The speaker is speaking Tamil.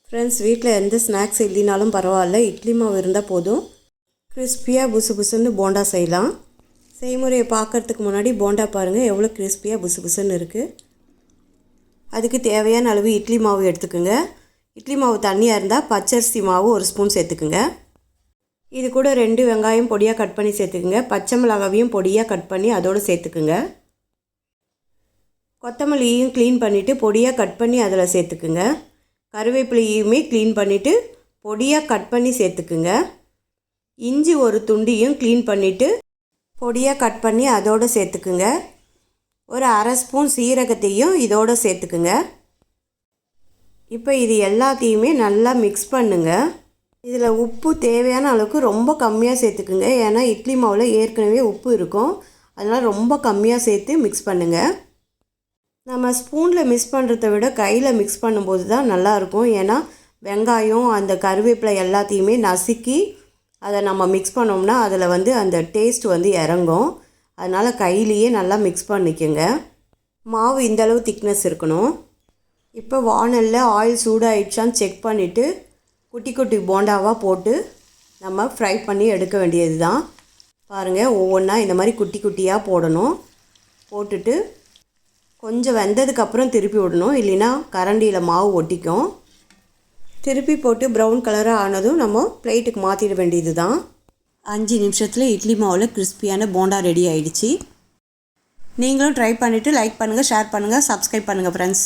ஃப்ரெண்ட்ஸ், வீட்டில் எந்த ஸ்நாக்ஸ் இல்லைனாலும் பரவாயில்ல, இட்லி மாவு இருந்தால் போதும். கிறிஸ்பியாக புசு புசுன்னு போண்டா செய்யலாம். செய்முறையை பார்க்குறதுக்கு முன்னாடி போண்டா பாருங்கள் எவ்வளோ கிறிஸ்பியாக புசு புசுன்னு இருக்குது. அதுக்கு தேவையான அளவு இட்லி மாவு எடுத்துக்கோங்க. இட்லி மாவு தண்ணியாக இருந்தால் பச்சரிசி மாவு 1 ஸ்பூன் சேர்த்துக்குங்க. இது கூட 2 வெங்காயம் பொடியாக கட் பண்ணி சேர்த்துக்குங்க. பச்சை மிளகாவையும் பொடியாக கட் பண்ணி அதோடு சேர்த்துக்குங்க. கொத்தமல்லியையும் க்ளீன் பண்ணிவிட்டு பொடியாக கட் பண்ணி அதில் சேர்த்துக்குங்க. கருவேப்பிலையுமே க்ளீன் பண்ணிவிட்டு பொடியாக கட் பண்ணி சேர்த்துக்குங்க. இஞ்சி ஒரு துண்டியும் க்ளீன் பண்ணிவிட்டு பொடியாக கட் பண்ணி அதோடு சேர்த்துக்குங்க. ஒரு 1/2 ஸ்பூன் சீரகத்தையும் இதோடு சேர்த்துக்குங்க. இப்போ இது எல்லாத்தையுமே நல்லா மிக்ஸ் பண்ணுங்க. இதில் உப்பு தேவையான அளவுக்கு ரொம்ப கம்மியாக சேர்த்துக்குங்க. ஏன்னா இட்லி மாவில் ஏற்கனவே உப்பு இருக்கும். அதனால் ரொம்ப கம்மியாக சேர்த்து மிக்ஸ் பண்ணுங்கள். நம்ம ஸ்பூனில் மிக்ஸ் பண்ணுறத விட கையில் மிக்ஸ் பண்ணும்போது தான் நல்லாயிருக்கும். ஏன்னா வெங்காயம் அந்த கருவேப்பிலை எல்லாத்தையுமே நசுக்கி அதை நம்ம மிக்ஸ் பண்ணோம்னா அதில் அந்த டேஸ்ட் இறங்கும். அதனால் கையிலேயே நல்லா மிக்ஸ் பண்ணிக்கோங்க. மாவு இந்தளவு திக்னஸ் இருக்கணும். இப்போ வானலில் ஆயில் சூடாகிடுச்சான்னு செக் பண்ணிவிட்டு குட்டி குட்டி போண்டாவாக போட்டு நம்ம ஃப்ரை பண்ணி எடுக்க வேண்டியது தான். பாருங்கள், ஒவ்வொன்றா இந்த மாதிரி குட்டி குட்டியாக போடணும். போட்டுட்டு கொஞ்சம் வெந்ததுக்கப்புறம் திருப்பி விடணும், இல்லைன்னா கரண்டியில் மாவு ஒட்டிக்கும். திருப்பி போட்டு ப்ரௌன் கலராக ஆனதும் நம்ம பிளேட்டுக்கு மாற்றிட வேண்டியது தான். 5 நிமிஷத்தில் இட்லி மாவில் கிறிஸ்பியான போண்டா ரெடி ஆகிடுச்சு. நீங்களும் ட்ரை பண்ணிவிட்டு லைக் பண்ணுங்கள், ஷேர் பண்ணுங்கள், சப்ஸ்கிரைப் பண்ணுங்கள் ஃப்ரெண்ட்ஸ்.